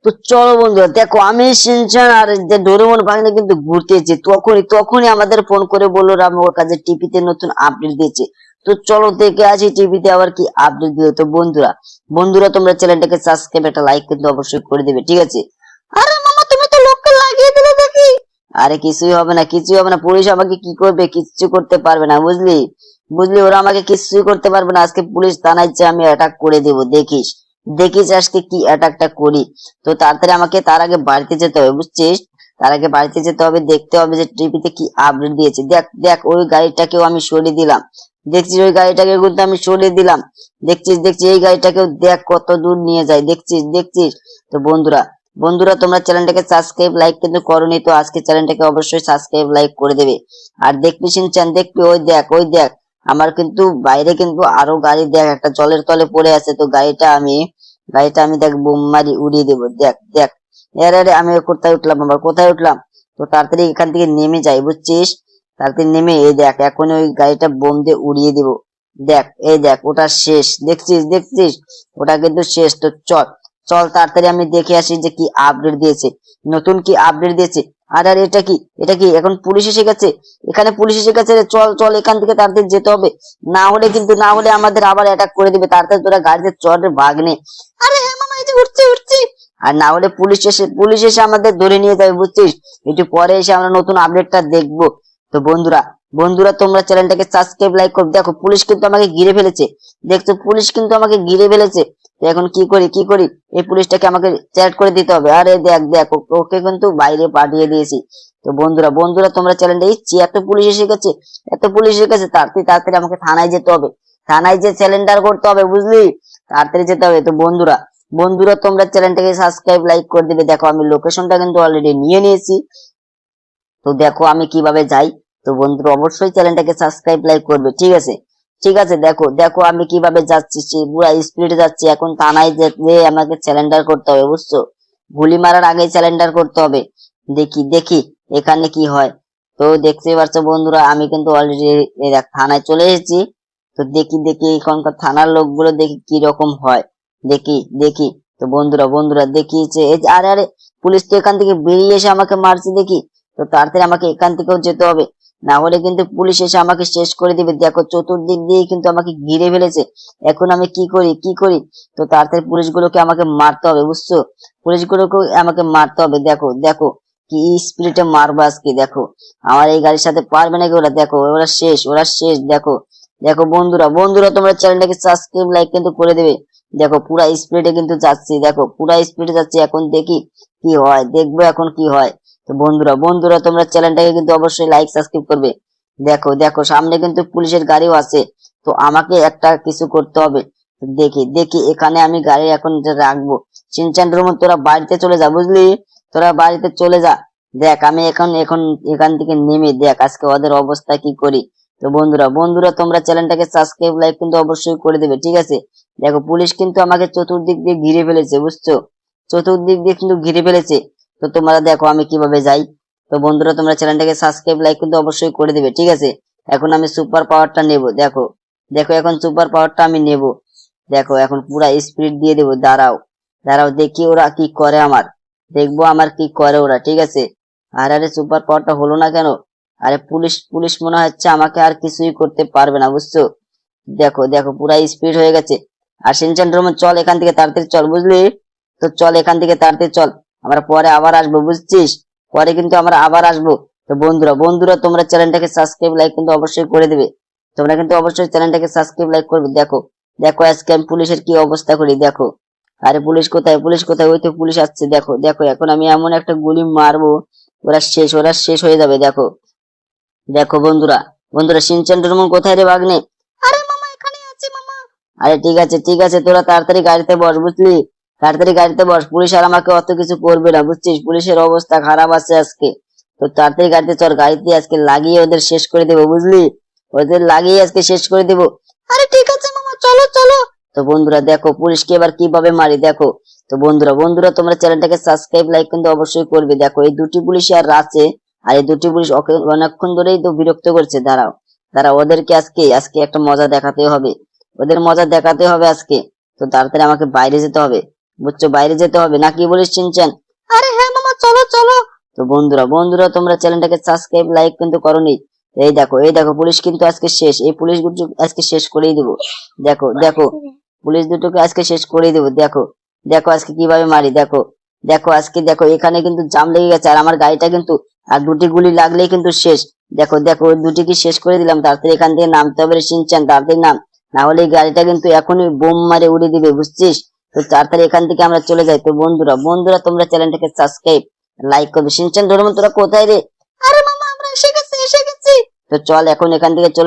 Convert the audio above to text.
তো চলো বন্ধুরা, দেখো আমি শিনচান আর যে ডোরেমন ভাগ্নে কিন্তু ঘুরতেছি, তখনই আমাদের ফোন করে বললো রাম ওর কাছে টিভিতে নতুন আপডেট দিয়েছে। তো চলো দেখে আসি টিভিতে আবার কি আপডেট দিল। তো বন্ধুরা বন্ধুরা তোমরা চ্যানেলটাকে সাবস্ক্রাইব একটা লাইক কিন্তু অবশ্যই করে দিবে, ঠিক আছে? আরে মামা, তুমি তো লোককে লাগিয়ে দিলে দেখি। আরে কিছুই হবে না, কিছুই হবে না, পুলিশ আমাকে কি করবে? কিচ্ছু করতে পারবে না, বুঝলি বুঝলি, ওরা আমাকে কিছুই করতে পারবে না। আজকে পুলিশ থানায় যে আমি অ্যাটাক করে দেবো, দেখিস দেখিস আজকে কি অ্যাটাকটা করি। তো তাড়াতাড়ি আমাকে তার আগে বাড়িতে যেতে হবে, বুঝছিস? তার আগে বাড়িতে যেতে হবে, দেখতে হবে যে টিভিতে কি আপডেট দিয়েছে। দেখ দেখ, ওই গাড়িটাকেও আমি সরিয়ে দিলাম, দেখছিস? ওই গাড়িটাকে কিন্তু আমি সরিয়ে দিলাম, দেখছিস এই গাড়িটাকেও দেখ কত দূর নিয়ে যায়, দেখছিস? তো বন্ধুরা বন্ধুরা তোমরা চ্যানেলটাকে সাবস্ক্রাইব লাইক কিন্তু করোনি, তো আজকে চ্যানেলটাকে অবশ্যই সাবস্ক্রাইব লাইক করে দেবে। আর দেখবি শিনচান, দেখবি ওই দেখ আমার কিন্তু বাইরে কিন্তু আরো গাড়ি, দেখ একটা জলের তলে পড়ে আছে। তো গাড়িটা আমি দেখ বোম মারি উড়িয়ে দেবো, দেখ দেখ। আরে আমি কোথায় উঠলাম, আবার কোথায় উঠলাম? তো তাড়াতাড়ি এখান থেকে নেমে যাই, বুঝছিস? তাড়াতাড়ি নেমে এই দেখ, এখন ওই গাড়িটা বোম দিয়ে উড়িয়ে দিব। দেখ এই দেখ, ওটা শেষ, দেখছিস? ওটা কিন্তু শেষ। তো চল চল তাড়াতাড়ি আমি দেখে আসি যে কি আপডেট দিয়েছে, নতুন কি আপডেট দিয়েছে। আর এটা কি এখন পুলিশ এসে গেছে, এখানে পুলিশ এসে গেছে রে। চল চল এখান থেকে তাড়াতাড়ি যেতে হবে, না হলে আমাদের আবার অ্যাটাক করে দিবে। তাড়াতাড়ি তোরা গাড়িতে চল রে, ভাগ্নে। আরে হ্যাঁ মামা, এই যে উঠছি। আর না হলে পুলিশ এসে আমাদের ধরে নিয়ে যাবে, বুঝছিস? একটু পরে এসে আমরা নতুন আপডেটটা দেখবো। তো বন্ধুরা তোমরা চ্যানেলটাকে সাবস্ক্রাইব লাইক করো। দেখো পুলিশ কিন্তু আমাকে ঘিরে ফেলেছে, দেখছো? পুলিশ কিন্তু আমাকে ঘিরে ফেলেছে। তো এখন কি করি? এই পুলিশটাকে আমাকে চ্যাট করে দিতে হবে। আরে দেখ দেখ, ওকে কিন্তু বাইরে পাঠিয়ে দিয়েছি। তো বন্ধুরা তোমরা চ্যানেলটা, ইচ্ছি এত পুলিশ এসে গেছে, তাড়াতাড়ি আমাকে থানায় যেতে হবে, থানায় যে স্যালেন্ডার করতে হবে, বুঝলি? তাড়াতাড়ি যেতে হবে। তো বন্ধুরা তোমরা চ্যানেলটাকে সাবস্ক্রাইব লাইক করে দিবে। দেখো আমি লোকেশনটা কিন্তু অলরেডি নিয়ে নিয়েছি। তো দেখো আমি কিভাবে যাই। তো বন্ধুরা অবশ্যই চ্যানেলটাকে সাবস্ক্রাইব লাইক করবে, ঠিক আছে? দেখো আমি কিভাবে যাচ্ছি, পুরা স্পিডে যাচ্ছি। এখন থানায় যেতে আমাকে স্যালেন্ডার করতে হবে, বুঝছো? গুলি মারার আগে স্যালেন্ডার করতে হবে। দেখি এখানে কি হয়। তো দেখতেই পাচ্ছ বন্ধুরা, আমি কিন্তু অলরেডি থানায় চলে এসেছি। তো দেখি এখানকার থানার লোকগুলো দেখি কি রকম হয়, দেখি। তো বন্ধুরা দেখি যে আরে পুলিশ তো এখান থেকে বেরিয়ে এসে আমাকে মারছে, দেখি। তো তাড়াতাড়ি আমাকে এখান থেকেও যেতে হবে, না হলে কিন্তু পুলিশ এসে আমাকে শেষ করে দিবে। দেখো চতুর্দিক দিয়ে কিন্তু আমাকে ঘিরে ফেলেছে। এখন আমি কি করি? তো তাড়াতাড়ি পুলিশগুলোকে আমাকে মারতে হবে, বুঝছো? পুলিশগুলোকে আমাকে মারতে হবে। দেখো কি স্পিরিটে মারবো আজকে। দেখো আমার এই গাড়ির সাথে পারবে নাকি ওরা? দেখো ওরা শেষ। দেখো বন্ধুরা তোমরা চ্যানেলটাকে সাবস্ক্রাইব লাইক কিন্তু করে দেবে। দেখো পুরা স্পিডে কিন্তু যাচ্ছি, দেখো পুরা স্পিডে যাচ্ছি। এখন দেখি কি হয়, দেখবো এখন কি হয়। তো বন্ধুরা তোমরা চ্যানেলটাকে কিন্তু অবশ্যই লাইক সাবস্ক্রাইব করবে। দেখো সামনে কিন্তু পুলিশের গাড়িও আছে। তো আমাকে একটা কিছু করতে হবে। দেখি এখানে আমি গাড়ি এখন রাখবো। চিনচান রুম, তোরা বাড়িতে চলে যা, বুঝলি? তোরা বাড়িতে চলে যা। দেখ আমি এখন এখান থেকে নেমে দেখ আজকে ওদের অবস্থা কি করি। তো বন্ধুরা তোমরা চ্যানেলটাকে সাবস্ক্রাইব লাইক কিন্তু অবশ্যই করে দেবে, ঠিক আছে? দেখো পুলিশ কিন্তু আমাকে চতুর্দিক দিয়ে ঘিরে ফেলেছে, বুঝছো? চতুর্দিক দিয়ে কিন্তু ঘিরে ফেলেছে। তো তোমরা দেখো আমি কিভাবে যাই। তো বন্ধুরা তোমরা চ্যানেলটাকে সাবস্ক্রাইব লাইক কিন্তু অবশ্যই করে দিবে, ঠিক আছে? এখন আমি সুপার পাওয়ারটা নেব। দেখো এখন সুপার পাওয়ারটা আমি নেব। দেখো এখন পুরা স্পিড দিয়ে দেবো। দাঁড়াও দেখি ওরা কি করে, দেখবো আমার কি করে ওরা, ঠিক আছে? আরে সুপার পাওয়ারটা হলো না কেন? আরে পুলিশ মনে হচ্ছে আমাকে আর কিছুই করতে পারবে না, বুঝছো? দেখো পুরা স্পিড হয়ে গেছে। আর সিনচান রোমন, চল এখান থেকে তাড়াতাড়ি চল, বুঝলি? তো চল এখান থেকে তাড়াতাড়ি চল, আমরা পরে আবার আসবো, বুঝছিস? পরে কিন্তু আমরা আবার আসবো। তো বন্ধুরা তোমরা চ্যানেলটাকে সাবস্ক্রাইব লাইক কিন্তু অবশ্যই করে দিবে। তোমরা কিন্তু অবশ্যই চ্যানেলটাকে সাবস্ক্রাইব লাইক করবে। দেখো আজকে আমি পুলিশের কি অবস্থা করি, দেখো। আরে পুলিশ কোথায়? ওই তো পুলিশ আসছে। দেখো এখন আমি এমন একটা গুলি মারবো, ওরা শেষ হয়ে যাবে। দেখো বন্ধুরা সিনচান ডোরেমন কোথায় রে ভাগ্নে? আরে মামা এখানে আছি মামা। আরে ঠিক আছে তোরা তাড়াতাড়ি গাড়িতে বস, বুঝলি? তাড়াতাড়ি গাড়িতে বস, পুলিশ আর আমাকে অত কিছু করবে না, বুঝছিস? পুলিশের অবস্থা খারাপ আছে আজকে। তো তাড়াতাড়ি গাড়িতে চল, গাড়িতে আজকে লাগিয়ে ওদের শেষ করে দেবো, বুঝলি? ওদের লাগিয়ে আজকে শেষ করে দেবো। আরে ঠিক আছে মামা, চলো। তো বন্ধুরা দেখো পুলিশকে এবার কিভাবে মারি, দেখো। তো বন্ধুরা তোমরা চ্যানেলটাকে সাবস্ক্রাইব লাইক কিন্তু অবশ্যই করবে। দেখো এই দুটি পুলিশ আর আছে, আর এই দুটি পুলিশ অনেকক্ষণ ধরেই তো বিরক্ত করছে। দাঁড়াও ওদেরকে আজকে একটা মজা দেখাতে হবে, ওদের মজা দেখাতে হবে আজকে। তো তাড়াতাড়ি আমাকে বাইরে যেতে হবে। বুঝছো, বাইরে যেতে হবে, না কি বলিস শিনচান? আরে হ্যাঁ মামা, চলো চলো। তো বন্ধুরা তোমরা চ্যানেলটাকে সাবস্ক্রাইব লাইক কিন্তু করোনি। এই দেখো পুলিশ কিন্তু আজকে শেষ, এই পুলিশ গুলো আজকে শেষ করেই দেবো। দেখো দেখো, পুলিশ দুটোকে আজকে শেষ করেই দেবো। দেখো দেখো আজকে কিভাবে মারি, দেখো দেখো আজকে দেখো, এখানে কিন্তু জাম লেগে গেছে আর আমার গাড়িটা কিন্তু আর দুটি গুলি লাগলেই কিন্তু শেষ। দেখো দেখো, ওই দুটি কি শেষ করে দিলাম। তাড়াতাড়ি এখান থেকে নামতে হবে রে শিনচান, তাড়াতাড়ি নাম, না হলে এই গাড়িটা কিন্তু এখনই বোম মারে উড়িয়ে দিবে, বুঝছিস? তো তাড়াতাড়ি এখান থেকে আমরা চলে যাই। তো বন্ধুরা তোমরা চ্যানেলটাকে সাবস্ক্রাইব লাইক করবে। শিনচান, ডোরেমন তোরা কোথায় রে? আরে মামা আমরা এসে গেছি। তো চল এখন এখান থেকে চলে যাই।